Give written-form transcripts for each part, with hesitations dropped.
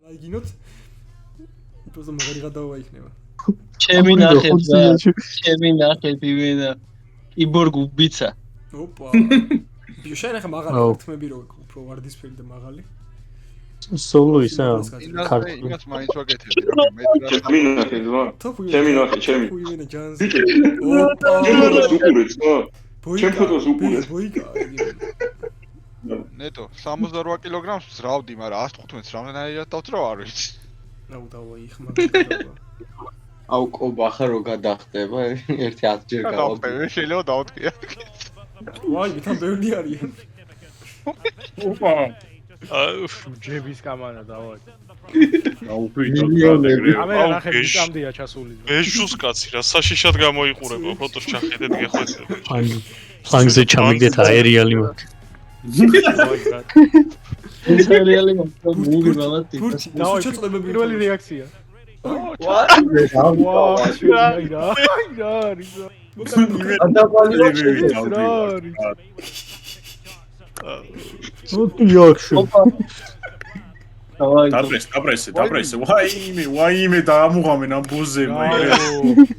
აიგინოთ. просто მაგარი გადავა იქნება. ჩემი ნახეთ იმენა. კიბორგ უბიცა. ოპა. შენ ახლა მაღალი თმები რო უფრო ვარდისფერი და მაღალი. სოლო ისა იმას მაინც ვაკეთებდი რომ მე ჩემი ნახე ჩემი იმენა ჯანს. ოპა უყურეთ ხო ჩემ ფოტოს უყურეთ ბოიკა ნეტო 68 კილოგრამს ზრავდი მაგრამ 115-ს რამდენად დავწრო არ ვიცი აუ დავა იხმარება აუ კობახა რო გადახტება ერთი 10 ჯერ გავხტები შეიძლება დავთქია ვაი თან ბევრი არიან ოპა ჯების კამარა დავა აუფრიტო კამერა ნახე მიწამდეა ჩასული ბეჟუს კაცი რა საშიშად გამოიყურება ფოტოს ჩახედეთ გეხვეწება ფლანგზე ჩამიგდეთ აერიალი მაქვს სერიალი მოვი ბალატი დავა შეწლებები პირველი რეაქცია დაბრესე ვაიმე დაამუღამენ ამ ბუზებმა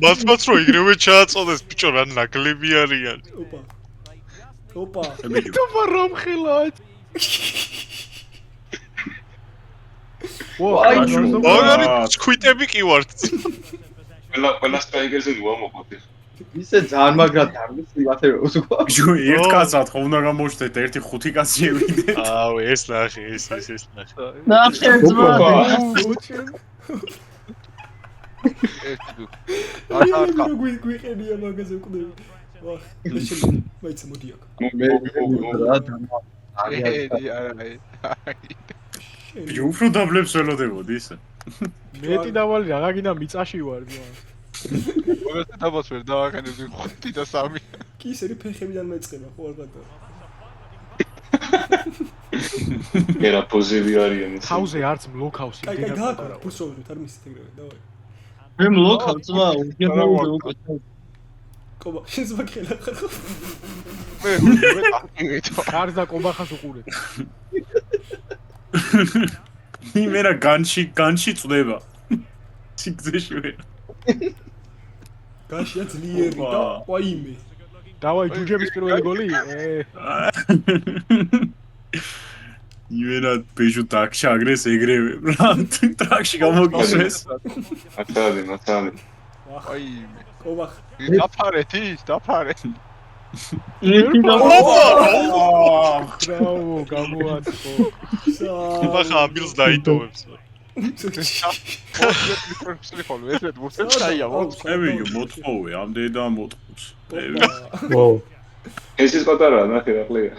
მათაც რო იგრევე ჩააწოდეს ბიჭო რა ნაკლები არიან ოპა თუმცა რომხილა ვაი სკვიტები კი ვართ ყველა სტრაიკერზე მოამოყოთ ისე ძალიან მაგრად დარბის იმათებს უკვე ბიჭო ერთ კაცად ხო უნდა გამოჩნდეთ ერთი 5 კაცი ევიდეთ აუ ეს ნახე ეს ნახე ძმა გვიყენია მაგაზე უკვე ვახ მაიცა მოდი აქ ბიჭო უფრო დაბლებს ველოდებოდი ისე მეტი დავალი რა გაგინდა მიწაში ვარ ძმა მოგესწრება დაბას ვერ დავაყენებდი 5 და 3 კი ისეთი ფეხებიდან მეწყება ხო არ გადავა ერა პოზები არიან ეს თავზე არც მლოქავს კაი გააკარა პუსოვით არ მისით ეგრევე დავაი მე მლოქავ ძმა უკვე კობა შენ ზვაკელა ხარ ხო მე აკეთე კარს და კობახას უყურეთ იმენა განში წდება სიგზეში ვერ განშია ძლიერი და ვაიმე დავაი ჯუჯების პირველი გოლი იმენა ბეჟუ ტაქში აგრეს ეგრევე რა ტრაქში გამოგიშვეს მათალი აი კობა დაფარე ბრავო გამოაცხო ხა ამბილს დაიტოვებს ევიო მოწყოვე ამდენი და მოწყობს ვაუ ეს ის პატარაა ნახე რა ყლია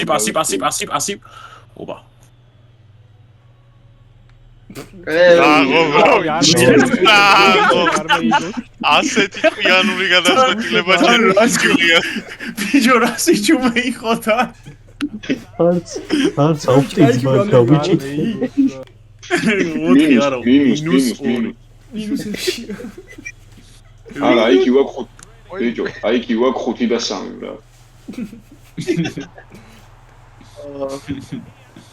პასი ოპა ასეთი ყიანური გადაწყვეტილება შეიძლება ბიჭო რა სიჩუმე იყო და არც აუხტიც მაგა ვიჭი ორი არა მინუსი არა იქ ვაკ ბიჭო იქ ვაკ 5 და 3 რა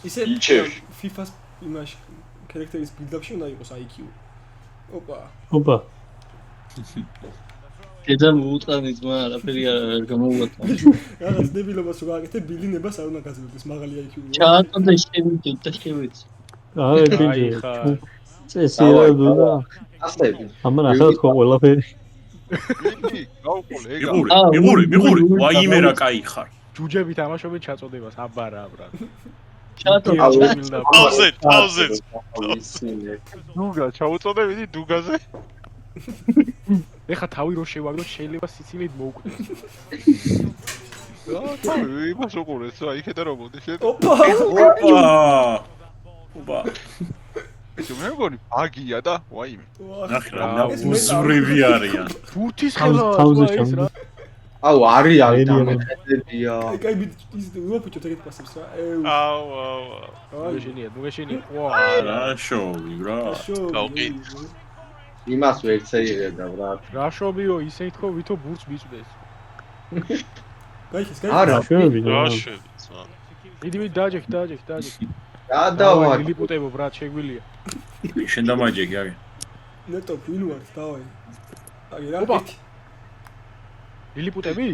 ისე FIFA-ს იმაში ქარაქტერის ბილდაპში უნდა იყოს IQ. ოპა. ედა მოუტყანი ძმა არაფერი არ გამოუვათა. რაღაც დებილობას რო გააკეთე ბილინებას არ უნდა გაძლევდეს მაღალი IQ-ი. ჩაატონდა შევიდე და შევეცი. აი ბიჭი. წესი რა დუდა. ასები. ამან ახლა თქვა ყველაფერი. მიყური ვაიმე რა кай ხარ. ჯუჯები თამაშობენ ჩაწოდებას აბარა აბრა. თავზე დუგა ჩაუწოდებიდი დუგაზე ეხა თავი რო შევაგდო შეიძლება სიცილით მოუკვდეს თავი იმას უყურეს რა იქედა რომ მოდი შენ ოპა ეს მე მგონი ბაგია და ვაიმე ნახე რა უზურები არიან ბურთის ხელა ეს რა აუ არიან დამეწებია კაი ის უაფუჭოთ ეგეთ პასებს რა აუ ნუგეშინია ვა რა შოვი რა გაუყი იმას ვერცეირებდა ბრატ რა შობიო ისე ითქო ვითო ბურთს მიწვდეს გაიხეს არა შვები რა შვები იდი დააჯექ. გადავა. ლილიპუტებო ბრატ შეგვილია. შენ დამაჯექი აგე. ნეტო ვინ ვარ დავაი. აი რა ოპა. ერთი. ლილიპუტები?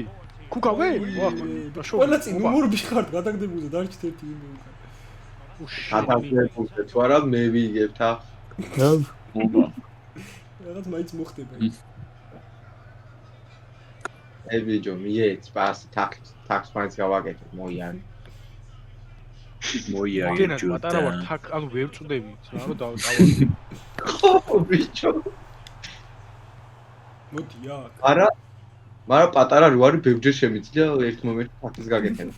ქუკავე? ყველა წინ ნუმრები ხართ გადაგდებულზე დარჩით ერთი ვინ მოვიქარ. გადაგდებულზე თუ არა მე ვიგებ თა. ოპა. რაღაც მაინც მოხდება. ე ბიჭო მიეც პას ტაქს მაინც გავაკეთებ მოიარე. მოიარე ჯო. პატარა ვარ თაკ ანუ ვერ წვდები რა რომ დავავა. ხო ბიჭო. მოდი აქ. არა მაგრამ პატარა რო არის ბევრჯერ შემიძლია ერთ მომენტში ტაქს გაკეთება.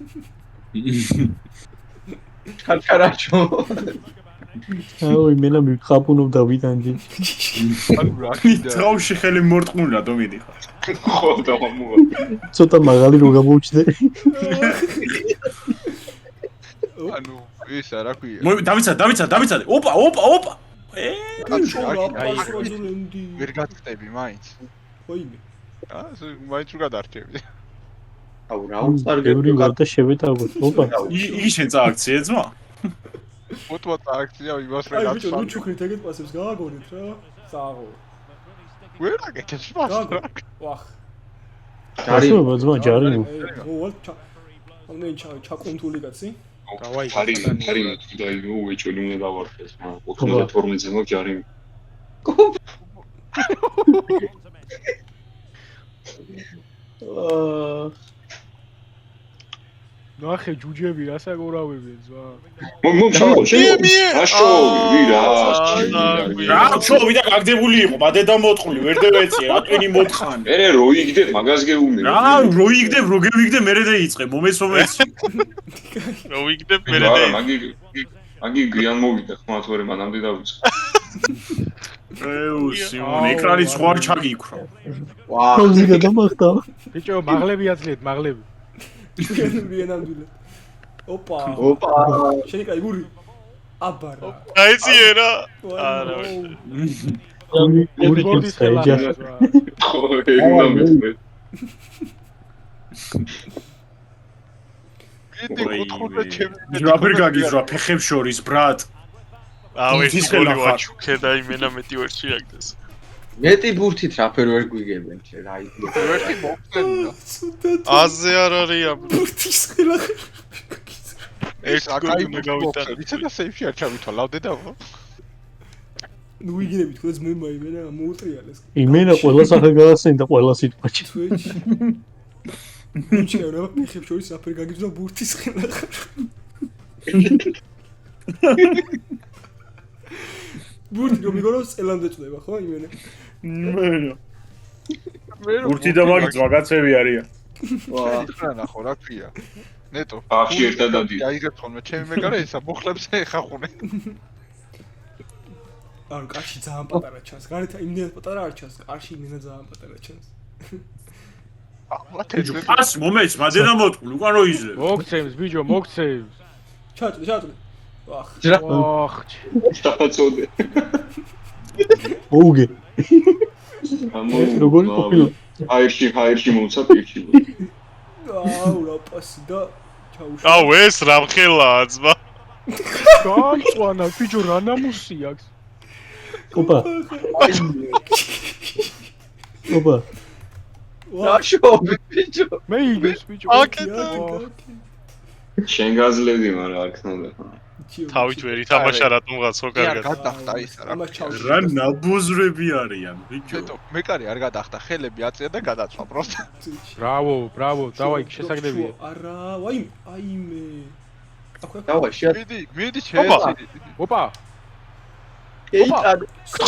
ჩარჩარაჩო. აუ იმენა მიყაპუნობ დავიტანჯი. ანუ რა კიდე. თავში ხელი მორტყმულა დომიდი ხარ. ხო დამოვა. ცოტა მაღალი რო გამოუჩნდე. ანუ ის რა ქვია. დავიცადე. ოპა. ვერ გაწტები მაინც. ოიმე. მაინც რო გადარჩები. აუ რა უწარგებ. ბევრი ვარ და შევეტავოთ. ოპა. იგი შენ წააქციე ძმა? უთუა აქცია იმას აი რა ბიჭო ნუ ჩუქნით ეგეთ პასებს გააგონით რა. წაღო. ვერ აგეთებს მას რა. ვახ. ჯარი ძმა ჯარი. ო ანუ ჩაკუნთული კაცი. დავაი. ხარი და უეჭოლი უნდა დავარხეს მაგრამ 92-ზე მოგ ჯარი. ნახე ჯუჯები რასაკურავებენ ზვა. მომშავა შენ აშო ვირა რა ჩოვი და გაგდებული იყო მადედა მოტყული ვერ დევეცი რა ტვინი მოთხან მე რო იგდებ მაგას გეუნე რა რო იგდებ რო გევიგდე მე და იწყე მომეცი რო იგდებ მე და მაგი გიან მოვიდა ხმა თორე მანამდე დავიწყე ეუსი ეკრანი სხვა ჩაგიქრო ვა თავზე გადამახტა. ბიჭო მაღლები აძლევთ მაღლები. ვიანამდვილე. ოპა. შენი კაი გური. აბარა. აიციერა. არა. ორი ბორდის ხელა ზვა. ხო ეგ კიდე კუთხურდა ჩემი. რაფერ გაგიძრა ფეხებს შორის ბრატ აუ ეს გოლი ვაჩუქე და იმენა მეტი ვერ შეაგდეს. მეტი ბურთით რაფერ ვერ გვიგებენ შე რა იდე. ერთი მოხდენდა. აზე არ არია. ბურთის ხელა. ეს აკაი გავიტანე. იცი და სეიფში არ ჩავითვალავდე და ნუ იგინები თქოს მე მაიმენა მოუტრიალეს. იმენა ყველა სახე გაასწენ და ყველა სიტყვაში. თუეჩი. ბიჭო რა ფეხებს შორის რაფერ გაგიძრა ბურთის ხელა. ბურთი რომ მიგონოს წელამდე წდება ხო იმენა. ბურთი და მაგ ზვაგაცები არიან ვა რა ნახო რა ქვია. ნეტო. ახში ერთად დადი. აიღებ ხოლმე ჩემი მეგარა ისა მოხლებს ეხახუნე. ანუ კარში ძალიან პატარა ჩანს. გარეთ იმდენად პატარა არ ჩანს. კარში იმდენად ძალიან პატარა ჩანს. ას მომეც მადედა მოტყული უკან რო იზრებ მოგცემს ბიჭო მოგცემს. ჩაჭრე. ვახ. ვახ. შაფაცოდე. ოუგე. ამო როგორი ყოფილა? აირში მომცა პირში. აუ რა პასი და ჩაუშვა. აუ ეს რა მხელაა ძმა. გამწვანა ბიჭო რა ნამუსი აქვს. ოპა. ოპა. რაშო ბიჭო. მე იგებს ბიჭო. აკეთე. შენ გაზლევდი მაგრამ არ ქნოდა. თავით ვერ ითამაშა რატომღაც ხო კარგად. გადახტა ის რა. ამას ჩაუშვა. რა ნაბუზრები არიან ბიჭო ნეტო მეკარი არ გადახტა ხელები აწია და გადაწვა პროსტა. ბრავო დავაი შესაძლებია. არა აიმე. დავა შეა მიდი შეიძლება. ოპა. ეიტა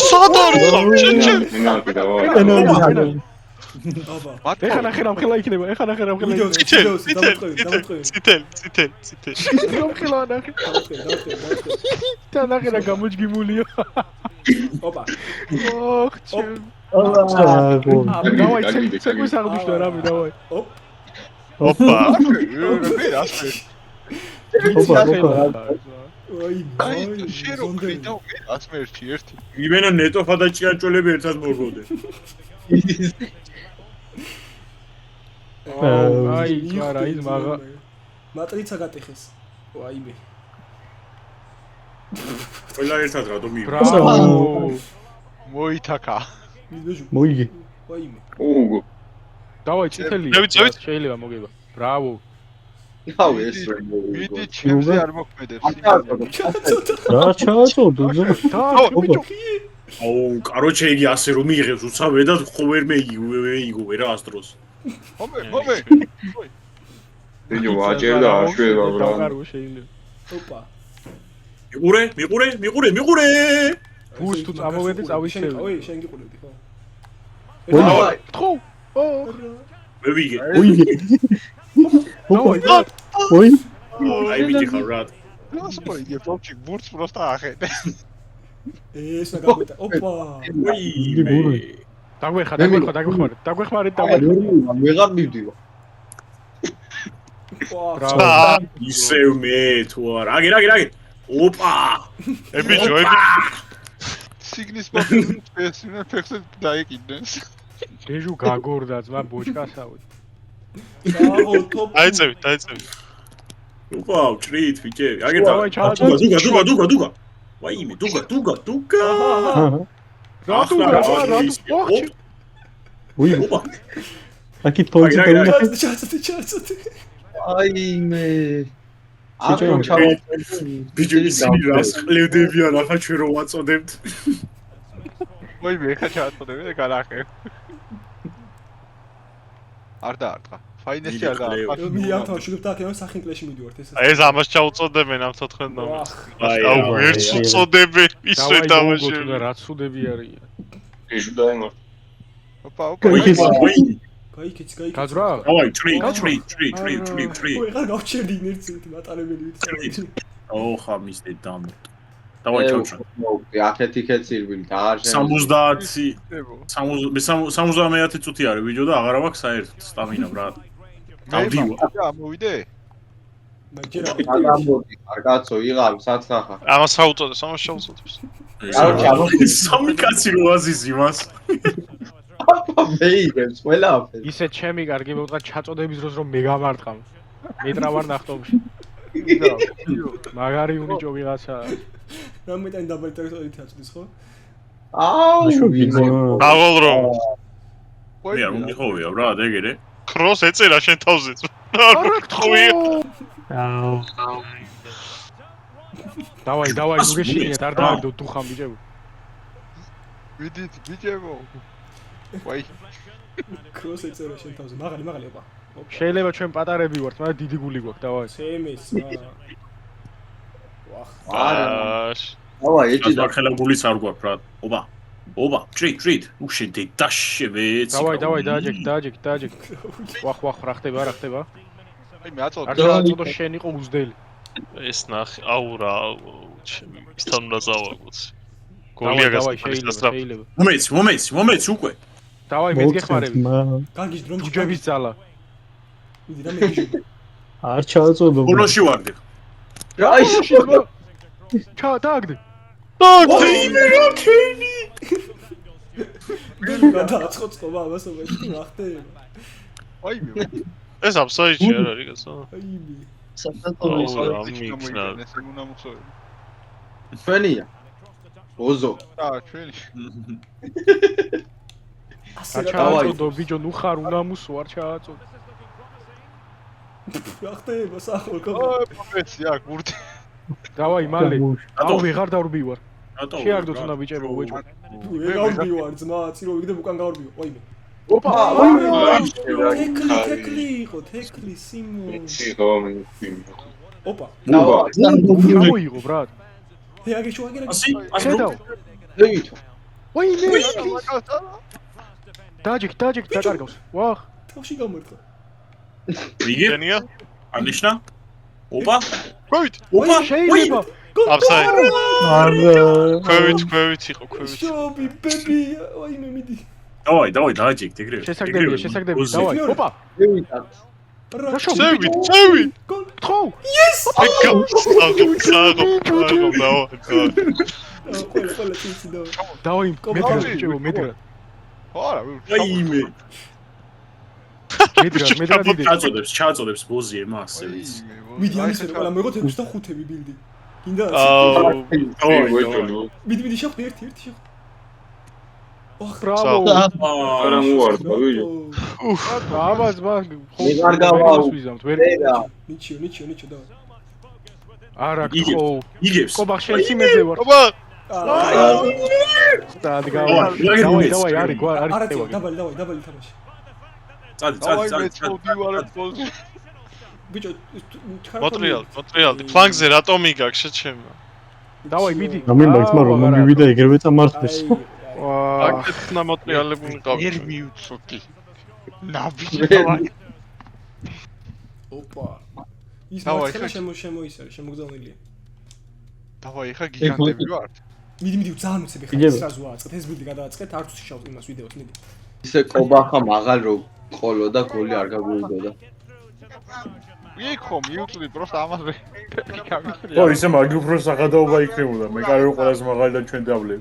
სად არის ხომ ჩეჩე მენაკი დავა. აბა. ეხა ნახე რამ ხელა იქნება. ეხა ნახე რამ ხელა იქნება. ციტელ. რამ ხელა ნახე. და ნახე რა გამოჯგიმულია. ოპა. ოხ ჩემ. ააგო. დავაი ცეკვის აღნიშნა რამე დავაი. ოპა მე ასე. ოპა. აი შერო კრიტო მე ასმერთი ერთი. იმენა ნეტოფა და ჭიანჭველები ერთად მორგოდნენ აი არა ის მაგა მატრიცა გატეხეს. ვაიმე. ყველა ერთად რატო მიიღო? ბრავო. მოითაკა. მიდეჟუ. მოიგე. ვაიმე. უგო. დავაი წითელი. წევით. შეიძლება მოგება. ბრავო. აუ ეს მიდი ჩემზე არ მოქმედებს. რა ჩააწოდო? აუ, კაროჩე იგი ასე რომ მიიღებს უცავე და ხო ვერ მეიგო რა ასდროს. მომე. ბიჭო აჭერდა აშვება რა. დავკარგო შეიძლება. ოპა. მიყურე. ბუს თუ წამოვედი წავიშევი. ოი, შენ გიყურებდი ხო? დავაი. თხო. მე ვიგე. მოიგე. ოი. აი მიდი ხარ რა. ნასკო იგი ფლოპჩი ბურთს პროსტა ახედე. ეს მაგაკვეთა. ოპა. დაგვეხმარეთ. ვეღარ მივდივარ. ვა. ისევ მე თუ არა. აგი. ოპა. ებიჯო სიგნის მოხდეს მე ფეხზე დაიკიდნეს. ჯეჟუ გაგორდა ძმა ბოჭკასავით. აჰო, ტოპ. დაიწევით. ოპა, ჭრით ბიჭები. აგერდა. დუგა. ვაიმე, დუგა. რატო? უი. ოპა. აკი თონჯი და ჩაცოთი. აიმე. ბიჭო ისინი რას ხლევდებიან ახლა ჩვენ რომ ვაწოდებთ. მოიმე ხა ჩააწოდები და გადაახე. არ დაარტყა. ფაინესი არ დაარტყა. მე ამ თავშიგებ და აქ სახინკლეში მიდივართ ეს. ეს ამას ჩაუწოდებენ ამ 14 ნომერს. აი, აუ ვერც უწოდებენ ისე თამაშები. და რაც უდები არიან. ბიჭო დაიმარ. ოპა. გაიქეც. გაძრა? დავაი, ჭრი. ოი, ხარ გავჩერდი ინერციით მატარებელი ვიცი. აუ, ხამისტე დამო. დავაი ჩავშა. აქეთ იქეთ სირბილი და აღარ 70 წუთი არის ვიდეო და აღარა მაქვს საერთოდ სტამინა ბრატ. დავდივა. მოვიდე? მაგერა. არ კაცო, იღავ საცხახა. ამას რა უწოდებს? ამას შეუწოდებს. სამი კაცი რო აზის იმას. მეიგებს ყველაფერს. ისე ჩემი კარგი მოვდგა ჩაწოდების დროს რომ მე გამარტყამ. მეტრავარ ნახტომში. მაგარი უნიჭო ვიღაცა. რამეთან დაბალტარით აწდის ხო? აუ, აღოლ რომ მე არ მომიხოვია ბრატ, ეგერე. კროს ეწერა შენ თავზე. არ გთხოვია. აუ. დავაი, მოგეშინიათ, არ დააგდო თუ ხამ ბიჭებო. ვიდით ბიჭებო. ვაი. კროს ეწერა შენ თავზე. მაღალი ოპა. შეიძლება ჩვენ პატარები ვართ, მაგრამ დიდი გული გვაქვს, დავაი. სემეს. დავაი, ეჭი და ხელა გულიც არ გვაქვს ბრატ. ოპა, ჭრით. უშენ დაშევეც. დავაი, დააჯექ. ვახ, რა ხდება? აი მე აწოდე. არ დააწოდო შენ იყო უძდელი. ეს ნახე, აუ რა, ჩემი ისთან უნდა წავაგოთ. გოლია გასწრაფ. მომეც უკვე. დავაი, მე გეხმარები. გაგიჟ დრომში. ჯუჯების ძალა. მიდი რა მეგიჟო. არ ჩააწოდო. ბოლოში ვარდი. რა ის დააგდე. ვაიმე რა ქენი. გადააწყოწყობა ამასობა ის რა ხდება? აი მე. ეს აფსაიჯი არ არის გასა. აიმე. ჩვენია. ოზო. ჩვენი. ასე ჩააწოდო ბიჭო, ნუ ხარ უნამუსო, არ ჩააწოდო. რა ხდება სახო კო? პროფესია აქ ბურთი. დავაი მალე. აუ ვეღარ დავრბივარ. რატო? შეარდო თუნა ბიჭებო უეჭო. მე გავდივარ ძმა, წირო ვიგდე უკან გავრბივო. ოიმე. ოპა, თეკლი იყო, სიმონ. ოპა. მოიღო ბრატ. აგეშო აგერა. ხედავ. დევითო. ვაიმე. დაჯექ დაკარგავს. ვახ. თავში გამართა. ვიგე? დენია? აღნიშნა? ოპა, ყვევით. შეიძლება. აფსაიჯი. არა. ყვევით იყო. შობი, ბები, აიმე მიდი. დავაი, დააჯექ ეგრევე. შესაგდებია, დავაი. ოპა. დევითად. წევით. თხო. ყველა წინსი და. დავაი, მეტრა ბიჭებო, მეტრა. არა, ვაიმე. ჩაწოდებს ჩაწოდებს ბოზი ემას ეს მიდი ამის ვერ ყველა მეგოთ 6 და 5-ები ბილდი. გინდა? მიდი შეხვდი ერთი შეხვდი. ბრავო. არა მოარდა ვიო აბას მაგ მე არ გავაუ. ნიჩიო და. არა ხო. იგებს ყობა შენ სიმეზე ვარ. აბა დავაი არის არა დაბალი თამაში. წადი ბიჭო მოტრიალდი ფლანგზე რატომი გაქვს შეჩემო დავაი მიდი ამინდა მაგრამ რომ მივიდა ეგრევე წამართვეს აკეთნა მოტრიალებული ყავი ვერ მიუწოდი ნაბიჯი დავაი ოპა ის მოხდა შემოგზავნილია დავაი ხა გიგანტები ვართ მიდი ძალიან უცები ხარ სრაზუ აწყეთ ეს ბილდი გადააწყეთ არ ვშავთ იმას ვიდეოს მიდი ისე კობახა მაღალ რო ყოლო და გოლი არ გაგვიგდოდა იქო მიუწვდი პროსტა ამაზე პერკი გამიქრია ო ისე მაგი უფრო საღადაობა იქნებოდა მე კარგი ყველაზე მაღალიდან ჩვენ დავლევ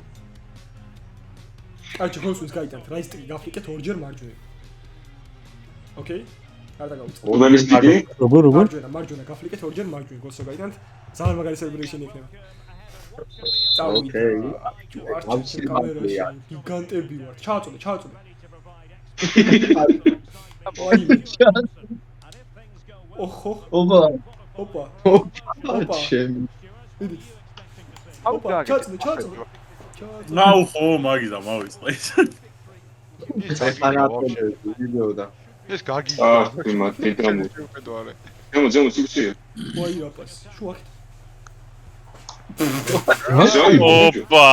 კარჩი ხოსს გაიტანთ რაისტი გაფრიკეთ ორჯერ მარჯვენა ოკეი არ დაგავიწყო ურბანისტიკი როგორ მარჯვენა გაფრიკეთ ორჯერ მარჯვენა გოლსო გაიტანთ ძალიან მაგარი სელებრეიშენი იქნება ოკეი ამში კამერაში გიგანტები ვარ ჩააწოდე ოხო ოპა ჩემი ოპა ჩააწოდე ნაუ ხო მაგი და მავიწყე ვიდეოდა ეს გაგი მათი დამო პედოარე ზემო სიქსია ვაი აპას შუახით ოპა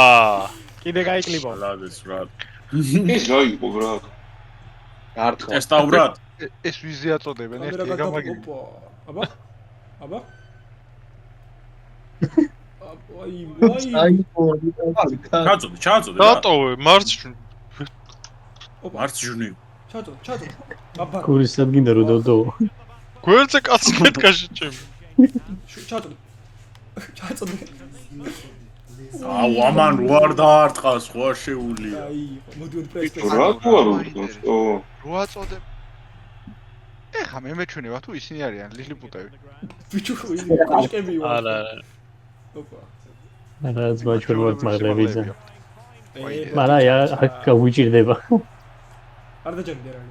კიდე გაიკლიბო ლადეს რა ის გაიგო რა გარტყა ტესტაურად ეს ვიზი აწოდებენ ერთი გამაგი აბა ვაი ჩაწოდე რატოვე მარცხნივ ჩააწოდე აბა კურისად გინდა რომ დოდო გვერდზე კაცი მეტკა შეჩემი ჩააწოდე აუ ამან ვარ დაარტყას ხო შეულია აი მოდი პრესტ რა ყوارო რო აწოდებ ეხა მე მეჩვენება თუ ისინი არიან ლილიპუტები ბიჭო კოშკები ვარ არა ოპა არა ზმაჩვენ ვარ მაგლებიძე მაგრამ აქ გავიჭირდება არ დაჯერდი რა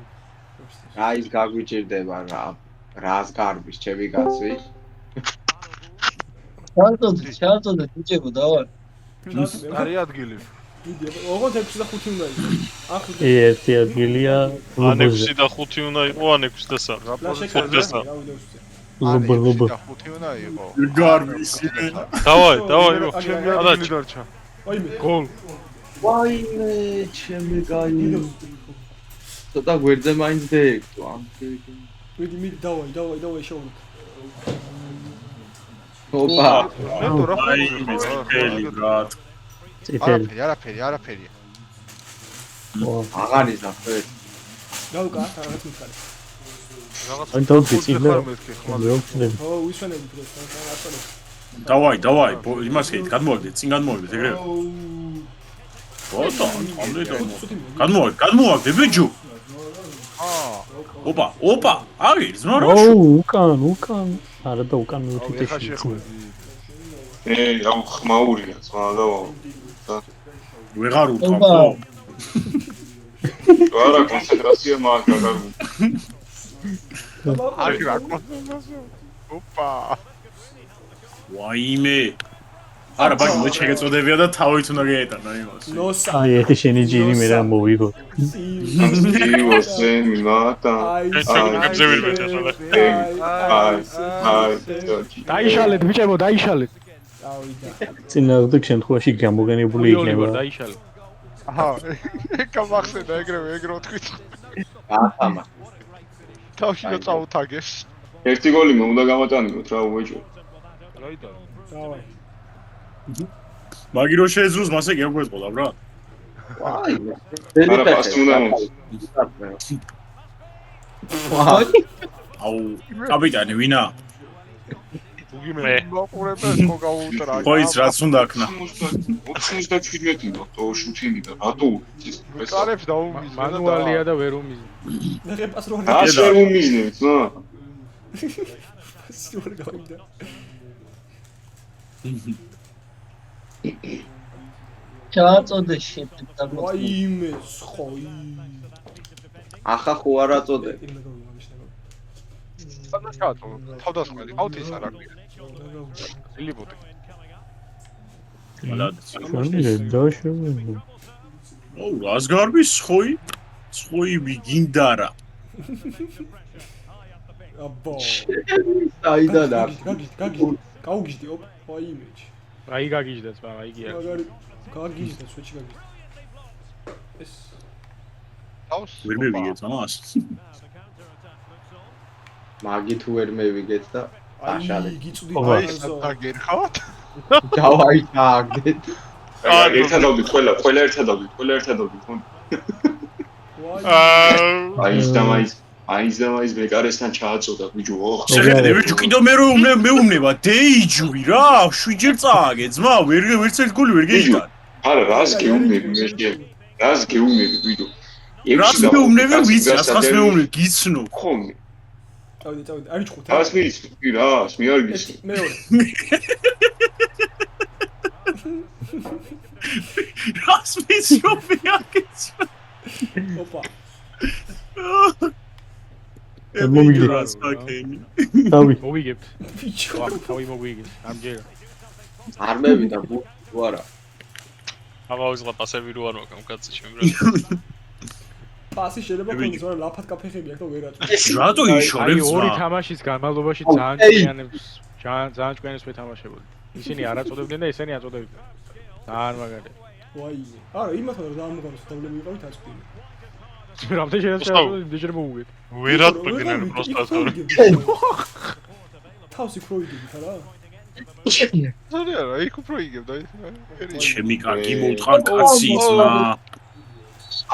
აი ის გაგვიჭირდება რას გარბის ჩემი კაცი ჩააწოდე ბიჭებო დავარ არი ადგილი მიდი ოღონდ 6 და 5 უნდა იყოს ახლა ერთი ადგილია ან 6 და 5 უნდა იყო ან 6 და 3 ლუბ ხუთი უნდა იყო გარბის დავაი ჩემი დარჩა აიმე გოლ ვაიმე ჩემი გაი ცოტა გვერდზე მაინც დაექცო ამ მიდი დავაი შოუ ოპა მე თუ რა აი ეს წელი რა წითელი არაფერია აღარ იზახე გავუკა რაღაც მითხარი ან დავგეწილე რომ ხდები ო ვისვენები დღეს ასწავლებ დავაი იმას ხეით გადმოვიდეთ წინ გადმოვიდეთ ეგრევე ბოტო გადმოვიდეთ ბიჭო ოპა აი ზნორა უკან არა და უკან მივთითეში აუ ხმაურია ზვალაო ვეღარ უთქვა ხო არა კონცენტრაცია მაგა გაგუ არი რა კონცენტრაცია ოპა ვაიმე არა ბაგი მე შეგეწოდებია და თავით უნდა გაეტანა იმას ნოსა აი ეს შენი ჯირი მე რა მოვიგო ამსტივოსენ მატა დაიშალეთ ბიჭებო დაიშალეთ წინააღმდეგ შემთხვევაში გამოგენებული იქნება დაიშალეთ აჰა გამახსენდა ეგრევე თქვით ათამა თავში და წაუთაგეს ერთი გოლი მე უნდა გამატანოთ რა უეჭო დავაი მაგი რო შეეძროს მასე გეგვეწყოდა ბრა ვაი არა პასი უნდა მომწ ვაი აუ კაპიტანი ვინა მე. მოყურებელს ხო გაუუტრა. ხო ის რაც უნდა აქნა 97 ნოტო შუთინი და რატო ის კარებს დაუმიზნე. მანუალია და ვერ უმიზნე. ნახე პას რო ასე უმიზნებს რა პასი რო გავიდა. ჩააწოდე შეტი და ვაიმე ხოი. ახლა ხო არ აწოდე. სანამ ჩააწო. თავდასხმელი ყავთ ის არ აქვს. ლიბოტი. დაშო. ო რას გარბის სხვი მიგინდარა აბა. საიდან არის? გაუგიჟდი ოპ. ვაიმე. აი გაგიჟდაც, აი გია. მაგარი გაგიჟდა სვეჩი გაგიჟდა. ეს თავს ვერ მივიგეთ ამას მაგი თუ ვერ მევიგეთ და აშალე. აი გიწვდი აი საგერხავთ? დავაიტაგდეთ. ერთად დავდით ყველა ერთად დავდით აის და მაის მეკარესთან ჩააწოდა ბიჭო შეხედე ბიჭო კიდო მე რომ მეუბნება დეიჯური რა 7 ჯერ წააგე ძმა ვერც ერთ გოლი ვერ გეიტან არა რას გეუბნები ბიჭო რას მეუბნები ვიცი ასხას მეუბნები გიცნო ხომ წავიდე არის ხუთი რას მიცი რას მე არ გიცნო მეორე რას ვიცი რომ მე არ გიცნო ოპა მოგიგდას აკენი მოვიგებთ. ბიჭო თავი მოგვიგეთ. ამჯერა. არ მევიდა ბუ არა. ამავიზღა პასები რო არ მოგამ კაცი ჩემი რა. პასი შეიძლება ქონდეს, მაგრამ ლაფად კაფეხები აქვს და ვერ აწვდის. რატო აი იშორებს ორი რა თამაშის განმავლობაში ძალიან ჭკვიანებს მეთამაშებოდი. ისინი არ აწოდებდნენ და ესენი აწოდებდნენ. ძალიან მაგარია. ვაიმე. არა, იმათო რომ დაამოგონოს პრობლემა იყავით აწვდილი. რამდენი შეიძლება შეიძლება მოუგეთ. ვერ ატყობდნენ პროსტა. თავსი ქროიგებით არა? არა, იქ უფრო იგებდა ის. ჩემი კარგი მოუთხარ კაცი ძმა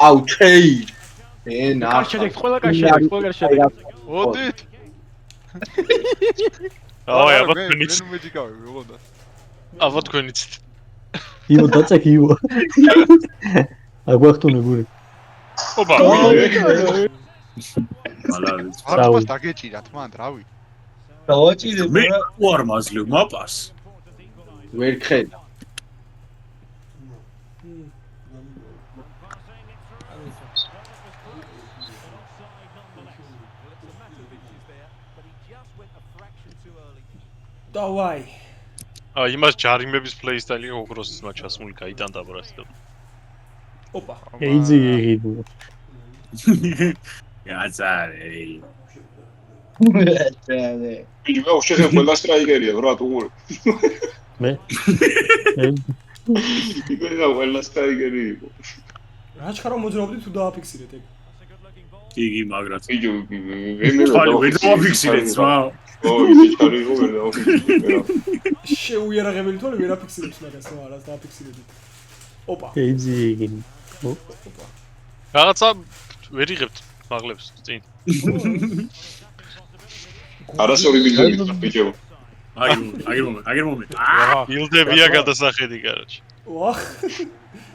აუ ჩეი ენა შედეგთ ყველა კარში შედეგთ. ოდით. აი აბა თქვენიც მე მეჯიკავი მეგონდა. აბა თქვენიც იო დაწეკი იო. აგვახტუნე გური. ოპა მალავიც არც დაგეჭირათ მან რავი. დავაჭირე მე უარ მაძლევ მაპას ვერ ხედა დავაი. აი იმას ჯარიმების პლეისტაილი ოქროს ძმა ჩასმული გაიტანდა ბრასტო. ოპა. ეიზი იღიბო. გაზარე ბიჭო შეიძლება ყველა სტრაიკერია რატო უყურე მე იქნება ყველა სტრაიკერი იყო რა ჩქარო მოძრაობდი თუ დააფიქსირეთ ეგ. იგი მაგრად ბიჭო ვერ დავაფიქსირეთ ძმა ო ის ჩქარი იყო ვერ დავაფიქსირე შეუიარაღებელი თორე ვერ აფიქსირებს მაგას რა არას დააფიქსირებით. ოპა. ეიზი იღიბო. რაღაცა ვერ იღებთ მაღლებს წინ. არასორი მიგდები ბიჭო აგერ მომენტ ბილდებია გადასახედი კაროჩი. ვახ.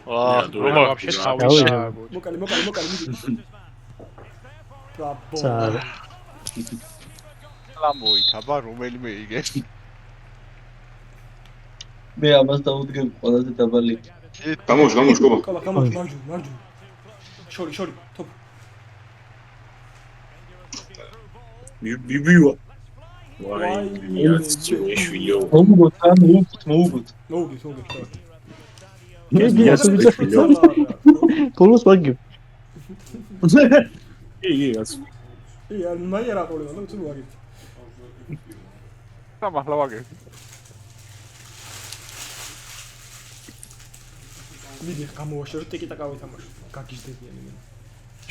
ვაა რომა ვაფშე თავი. მოკალი. ბრაბო. წარ. ლამოიტაბა რომელიმე იგებს. მე ამას დავუდგებ ყველაზე დაბალი. გამოშ კობა გამოშ მარჯვნივ. შორი თოპ. ბიბიო ვაი იაცეშვილო მოუგოთ. მოუგით. იგი ასე ვიცი. კოლოს ვაგი. იგი გაც არ მაიერა ყოლება და უცებ ვაგით. სამართლა ვაგე. მიდი გამოვაშორე ტიკიტაკა ვითამაშო. გაგიჟდებიან იმენ.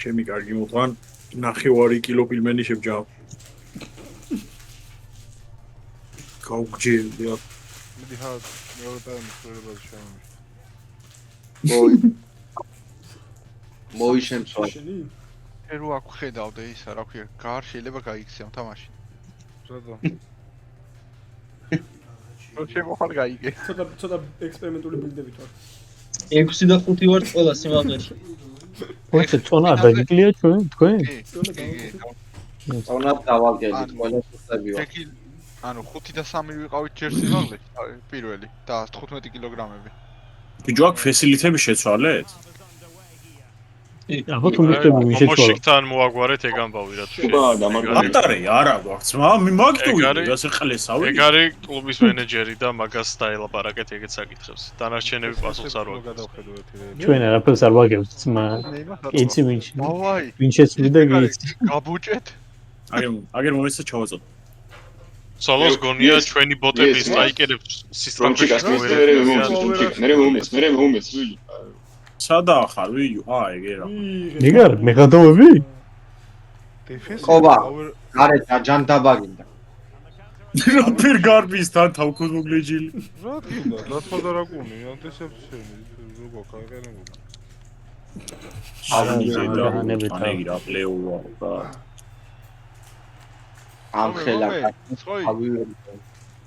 ჩემი კარგი მოყვან ნახევარი კილო პილმენი შევჯავ გაუგჯერია მიდი ხარ მეორე ტაიმის პრობლემაზე შევამიშ. მოიშემსვა შენი? რო აქ ხედავდე ისა რა ქვია გარ შეიძლება გაიქცემ თამაში. ზოგადად შემოხარ გაიგე. ცოტა ექსპერიმენტული ბილდები თორ. 6 და 5 ვართ ყველა სიმაღლეში. ოღონდ წონა არ დაგიკლია თქვენ? წონად დავალგებით, ყველა სუსტები ვარ. ეგ ანუ 5 და 3 ვიყავით ჯერ სიმაღლეში, პირველი და 15 კილოგრამები. ბიჭო, აქ ფესილიტები შეცვალეთ? აბა თუ მიწები მიშეცვალა. მომოშიქთან მოაგვარეთ ეგ ამბავი რა თუ უბა დამარგებული. ატარე, არა გვაქვს, მაგიტო ვიდე, ასე ყლესავი. ეგ არის კლუბის მენეჯერი და მაგას დაელაპარაკეთ ეგეც საკითხებს. დანარჩენები პასუხს არ ვაგებთ. ჩვენ არაფერს არ ვაგებთ ძმა. კეიცი ვინჩი. დავაი. ვინ შეცვლიდა კეიცი. გაბუჭეთ. აგერ მომეცა ჩავაწოდ. სოლოს გონია ჩვენი ბოტები სტრაიკერებს რომჩიკას სისტემაში. მე მომეც. სადა ხარ ვიო? ეგერა. ნიგარ, მე გადავები? ყობა, გარეთ ჯანდაბაგინდა. რაფერ გარბისთან თავქონოგლეჯილი. რა თქმა უნდა, რატფოდარაკუნი, ანტისეფციონი, როგორ გაიყენებოდა. ანები რა პლეუა და ამ ხელა.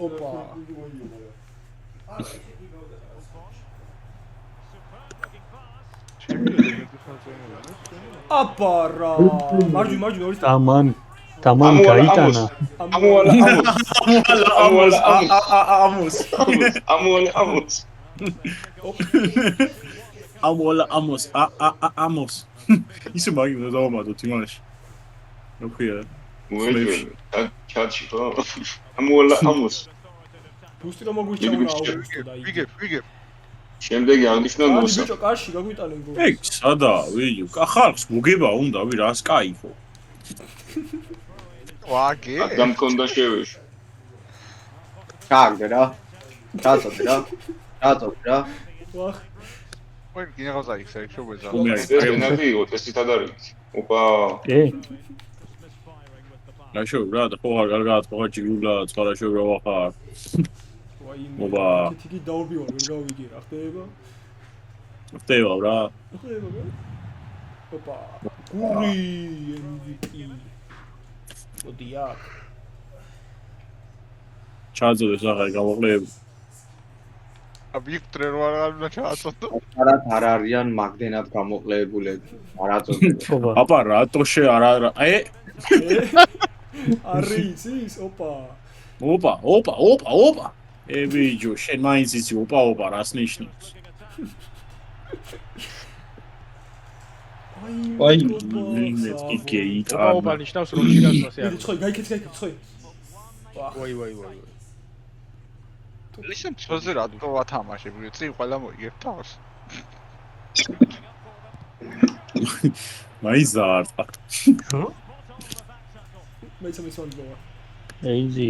ოპა. აპარა. მარჯვი ორი. დამან გაიტანა. ამოს. ისე მაგინა დავამატოთ იმაში. რა ქვია? მოეჯო. ჩაჩი ხო? ამოს. ბუსტი რომ მოგვიჩვენა ვიგებ. შემდეგი აღნიშნა ნოსა. ბიჭო, კარში გაგვიტანენ გო. ეგ სადა ვიო? ხალხს მოგება უნდა ვი რას кайფო. ვაგე. ადამ კონდა შევეშ. ჩაგდე რა. დაწოდე რა. ვახ. ვაი, გინაღავს აიქს, შობეζა. ენადი ოტესით ადარით. ოპა. ნაშო რა და ხო კარგად ხო ჯიგულა წყარა შო რა ვახარ. ოპა. თითი დაურბიო ვერ გავიგე რა ხდება? ხდება რა. ოპა. გური MVP. ოდია. ჩაძოდეს ახლა გამოყლებ. ვიქტორე რო არ უნდა ჩააწოდო. არ არიან მაგდენად გამოყლეებულები. არაწოდო. აპა რატო არა არის ის ოპა. ოპა. ბიჭო, შენ მაინც იცი ოპა რას ნიშნავს? ვაი, მეთქი გეიტა. ოპა ნიშნავს რომ ჩიგასვასე არის. ცხოი, გაიქეთ. ვაი. ისე მწოზე რატო ვათამაშებ? წინ ყველა მოიგებ თავს. მაინც დაარტყა. მე სამისონ გოა. ეიზი.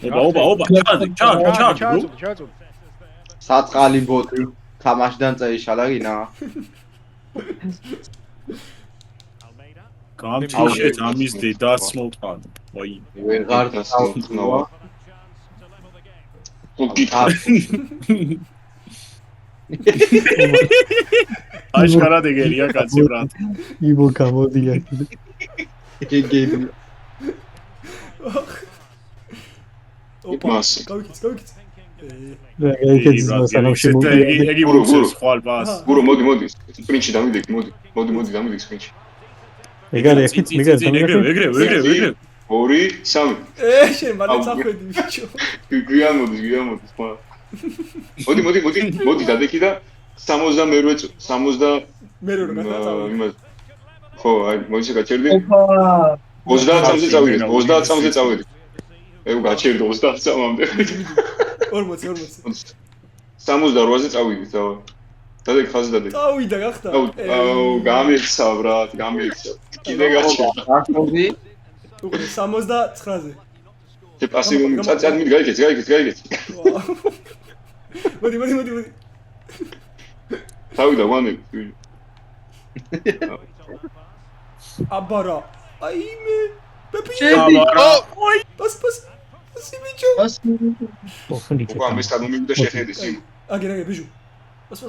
ოპა. ჩაძო. საწყალი ბოტი თამაშიდან წაიშალა გინა. გამჩიშეთ ამის დედაც მოვთან. ვაი. ვეღარ დასაუხნოა. აშკარა დეგერია კაცი ბრატ. იბო გამოდია. გეგები. ოპა. გავიქეთ. რა გაიქეთ მასალაში მოვიდა. ეგი ბრუქს ხვალ პას. გურო მოდი. სპრინჩი დამიდექ, მოდი დამიდექ სპრინჩი. ეგარ ეხით ეგრე. 2, 3. შენ მალე წახვედი ბიჭო. გვიან მოდის, ხმა. მოდი დადექი და 68 მე რო გადაწავედი. იმას ხო, აი, მოიცა გაჩერდი. ოპა. 30 წამზე წავედი. ეგ გაჩერდი 30 წამამდე. 40. 68-ზე წავიდი, დავა. დადექ ხაზი დადექ. წავიდა გახდა. გამიქცა, ბრატ, კიდე გაჩერდა. ახოდი 69-ზე. შე პასივი წაწად მიდი გაიგეთ. მოდი. თავი და ვანე. აბარა. აიმე. აბარა. პას. ბიჭო. ოპა, მე სტადიუმი და შეხედეს იმ. აგერაგე ბიჭო. პას.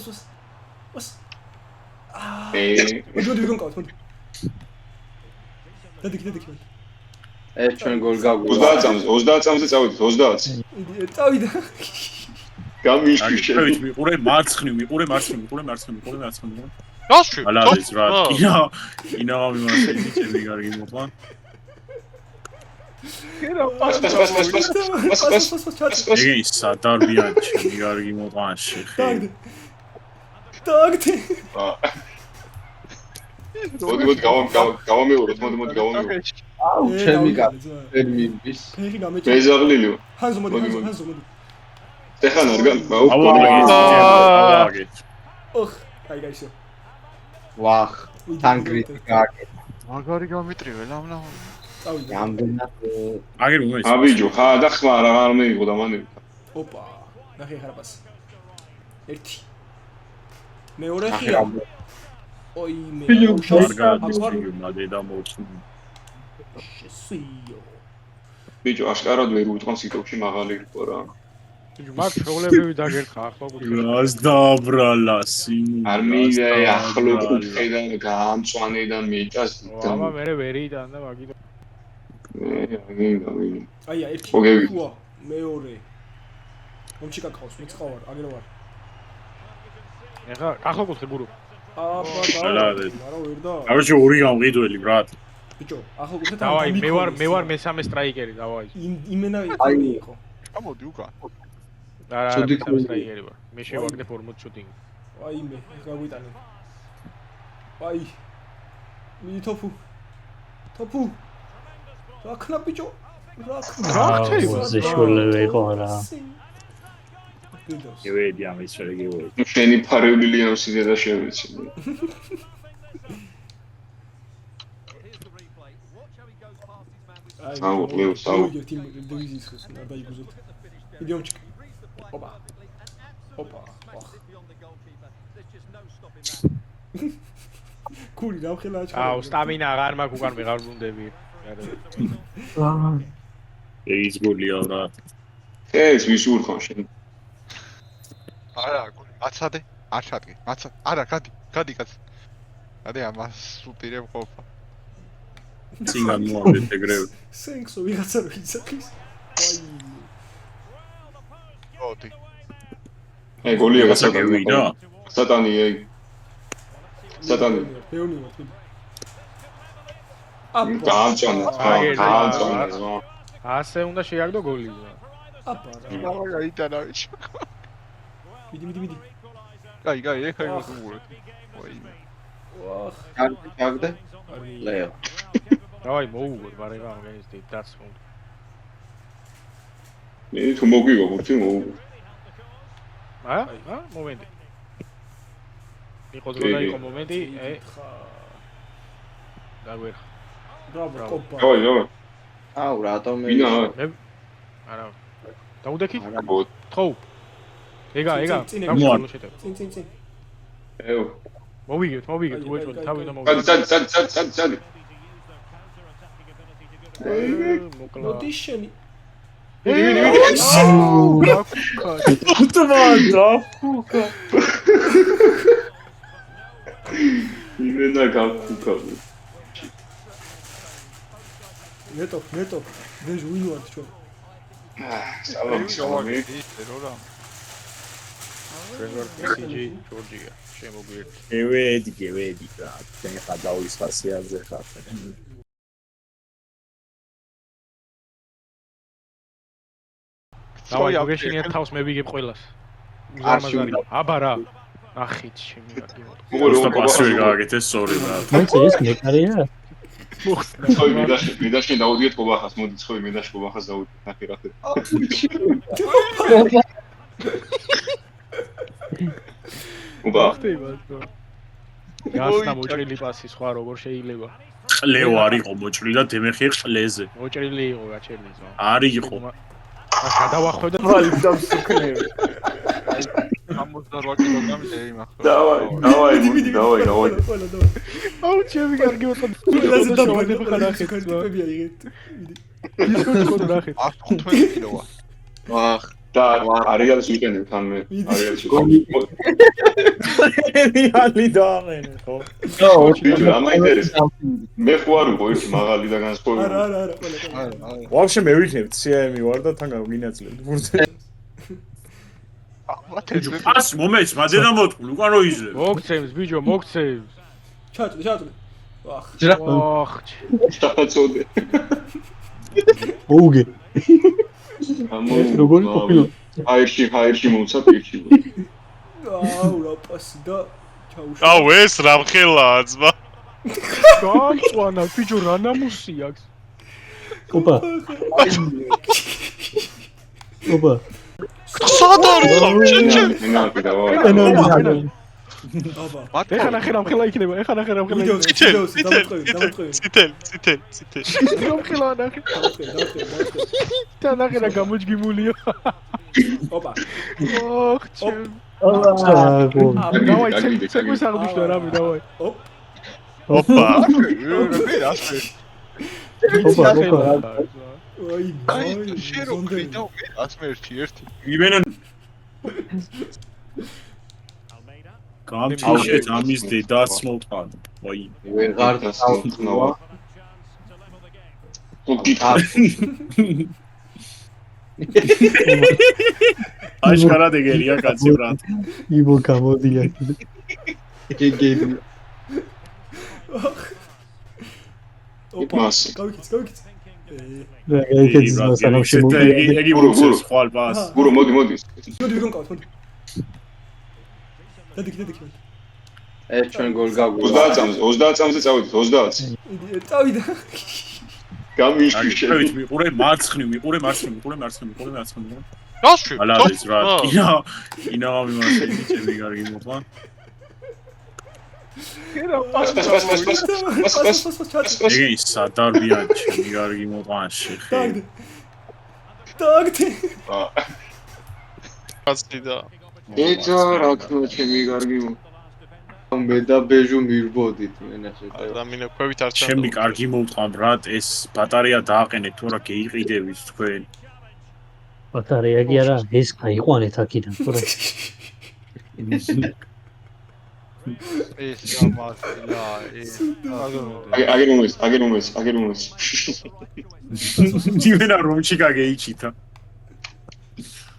მოდი გონკავთ. დადიქ. ჩვენ გოლ გაგვიგო. 30 წამზე წავიდეთ 30. წავიდა. გამიშიშე. მიყურე მარცხნივ. გასში. ალარის რა. ინა მიმასები ჩემი კარგი მოყვა. პას. ეგ სადარბია ჩემი კარგი მოყვანში. დაგდე. მოდი გავამეოროთ, მოდი გავამეოროთ. აუ, ჩემი ტერმინის. ფეხი გამეჭა. მეზაღლილიო. ჰანზო მოდი. ეხან არ გან. ავაგეთ. ოხ, აი გაიშო. ვახ, თანგრით გააკეთე. მაგარი გამიტრიო ლამლა. წავიდა. რამდენად აგერ უმეც. აბიჯო, ხა და ხმა არ მეიღო და მანე. ოპა, ნახე ხარბას. 1. მეორე ხია. ოი მე. მადე და მოწმ. შესიო. ბიჯო, აშკარად ვერ უთქვას იტოპში მაღალი იყო რა. მაგ პრობლემები დაგერხა ახლა გულში. გას დაბრალა სიმუ. არ მინდა ახლო კუთხედან გაამწვანე და მეჭას. აბა მე ვერიდან და მაგით. აი 1. მოგევი. მეორე. მომჩიკა ყავს, მიწყავარ, აგერ ვარ. ეხა ახლა კუთხე გურო. აბა, არა ვერ და. короче ორი გამყიდველი ბრატ. ბიჭო, ახლა კუთხე დავაი, მე ვარ მესამე სტრაიკერი, დავაი. იმენა იყო. ამოდი უკან. არა, მესამე სტრაიკერი ვარ. მე შევაგდე 40 შუტინგი. აი მე, გაგვიტანე. აი. მიდი თოფუ. რა ბიჭო? ზეშულები იყო რა. გევედი ამის ვერ გევედი. შენი ფარეული ლიამსი და შევეცი. აუ, ერთი დივიზიის ხოს არ დაიგუზოთ. მიდი ომჩიკ. ოპა. ვახ. კური დავხელა აჩქარა. აუ, სტამინა აღარ მაქვს უკან ვეღარ ბრუნდები. ის გოლია რა. ეს ვის ურხან შენ? არა, აცადე, არ ჩადგე. არა, გადი კაც. გადი ამას უპირებ ყოფა. ციგან მოაბეთ ეგრევე. სენქსო ვიღაცა რო იცახის. აი. მოდი. აი გოლია გასაგები და სატანი. პეონი ვარ. გაამწვანა. ასე უნდა შეაგდო გოლი. აპა. გაიტანა ბიჭო. მიდი. გაი, ეხა იმას უყურეთ. ვაიმე. ვახ. გაგდე? ლეო. დავაი მოუგოთ, ბარეგა მაგის დაც მომდა. მე თუ მოგვიგო ხუთი მოუგო. მომენტი. იყო ზრდა იყო მომენტი, დაგვერხა. ბრავო, კოპა. დავაი. აუ, რატომ მე? არა. დაუდექით? ბოთ. თხოვ. ეგა. წინ. ეო. მოვიგეთ, უეჭველი, თავი უნდა მოვიგეთ. წადი. მოდი შენი. იმენა გაკუკა. ნეტო. დეჟ ვინვარ ჩვენ. სალამი. პრეზიდენტი ჯორჯია, შემოგვიერთდი. გევედი რა. ჩვენ ხა დავის ხასიათზე ხარ. დავაი, გეშინიათ თავს მე ვიგებ ყველას. უზარმაზარი. აბა რა. ახით ჩემი კარგი მოდი. უბრალოდ პასვე გააკეთე, sorry რა. მოიცე ეს მეკარია? ხოი მიდაში დაუდგეთ ყობახას, მოდი ხოი მიდაში ყობახას დაუდგეთ, ნახე რა ხე. უბა. გასნა მოჭრილი პასი სხვა როგორ შეიძლება? ყლეო არ იყო მოჭრილი და დემეხი ყლეზე. მოჭრილი იყო გაჩერდი ზო. არ იყო. ას გადავახვევდა ვალი დამსუქნები. 68 კილოგრამი დაიმახო. დავაი. ყველა. აუ ჩემი კარგი მოწოდი. ყველაზე დაბადება ხანახეთ. კარტიპები აიღეთ. ისო კონტრახეთ. 115 კილოა. ვახ, და არეალს ვიყენებ თან მე. არეალს. რეალი დააყენე ხო? ბიჭო, ამაინტერესებს. მე ხო არ ვიყო ერთი მაღალი და განსხვავებული. არა, ყველა. ვაფშე მე ვიქნებ CM ვარ და თან გავინაცვლებ ბურთზე. ას მომეც მადე და მოტყულ უკან რო იზრებ. მოგცემს ბიჭო, მოგცემს. ჩაწვდი. ვახ. ოხ. შტაფაცოდე. ოუგე. როგორი ყოფილა? ჰაერში მომცა პირში. აუ, რა პასი და ჩაუშვა. აუ ეს რა მხელაა ძმა. გამწვანა ბიჭო რა ნამუსი აქვს. ოპა. ოპა. სად არის ხომ ჩეჩე? ენაკი და ვარ. აბა. ეხა ნახე რა მხელა იქნება, ეხა ნახე რა მხელა იქნება. ციტელ. რა მხელა ნახე. და ნახე რა გამოჯგიმულია. ოპა. ოხ ჩემ. დავაი ცეკვის აღნიშნა რამე დავაი. ოპა. აი, შენ რო ქრიდა მე 101 იბენა გამჩიშეთ ამის დედაც მოვტყან. ვაი. ვეღარ დასწრනවා. აშკარად ეგერია კაცი ბრატ. იბო გამოდია კიდე. გეგი. ოპა. მას. გავიქიც. რა გაიქეცი მასალაში მოვიდა. ეგი უცეს ხვალ პას. გურო მოდი. მოდი ვიგონყავთ, მოდი. დადი. ეს ჩვენ გოლ გაგვიგო. 30 წამზე წავედით 30. წავიდა. გამიშკი შენ. მიყურე მარცხნივ. გასში. ალა ეს რა. ინა მიმასე ჩემი კარგი მოყვა. პას. ეგი სადარბიან ჩემი კარგი მოყვანში. დაგდე. გასდიდა. ეჯა რა თქმა ჩემი კარგი მე და ბეჟუ მირბოდით მენაშე. ადამიანი ქვევით არ ჩანდა. ჩემი კარგი მოყვან ბრატ ეს ბატარეა დააყენეთ თუ რა გეიყიდებით თქვენ. ბატარეა კი არა, ეს გაიყვანეთ აქიდან, თუ რა. ეს გამასილა ეს აგერუმეს. დივენა რომჩი გაგეიჩითა.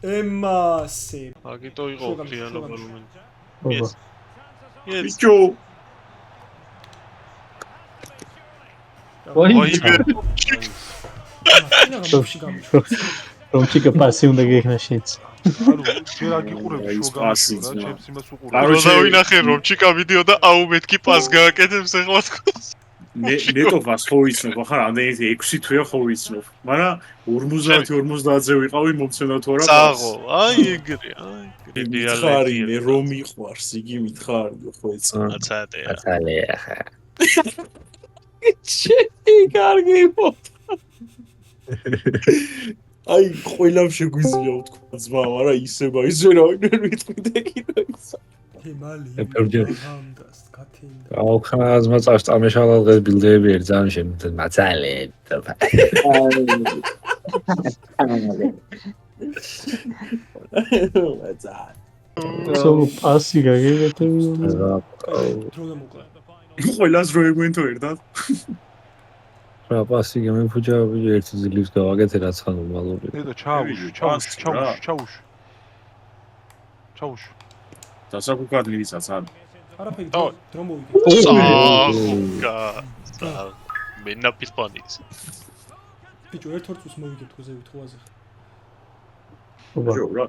ემასე. აგიტო იყო ფრიანო ბალუმენ. ოპა. ბიჭო. რომჩიკა პასი უნდა გექნა შენც. ანუ შენ რა გიყურები შო გამაშო რა ჩემს იმას უყურებ. როცა ვინახე რომჩიკა ვიდეო და აუ მეთქი პას გააკეთებს ახლა თქო. ნეტო ვას ხო ვიცნობ, ახლა რამდენი 6 თვეა ხო ვიცნობ. მაგრამ 50-50-ზე ვიყავი მომცემდა თუ არა. წაღო, აი ეგრე, მითხარი მე რომ მიყვარს, იგი მითხარი ხო ეცა. აცადეა. ხა. ჩი კარგი მოხდა. აი ყველამ შეგვიძლია ვთქვა ძმა, მაგრამ ისე რა ვინერ მიტყვიდე კიდე ისა. თემალი. ამდას კათინდა. აუხაზმა წამეშალალღეს ბილდები ერთზან შემიძლია მაცალე. სულ პასი გაგიგეთები. დრონა მოკლა. ყველას რო ეგვენთო ერთად. რა პასი გამიფუჭა ერთი ძლივს გავაკეთე რაც ხან ნორმალური. ნედა ჩაუშვ. დასაკუკად მივიცაც ან. არაფერი დრო მოვიგე. მენა პისპანიც. ბიჭო ერთ ორ წუთს მოვიგე თქო ზევით ხოვაზე. ოპა. რა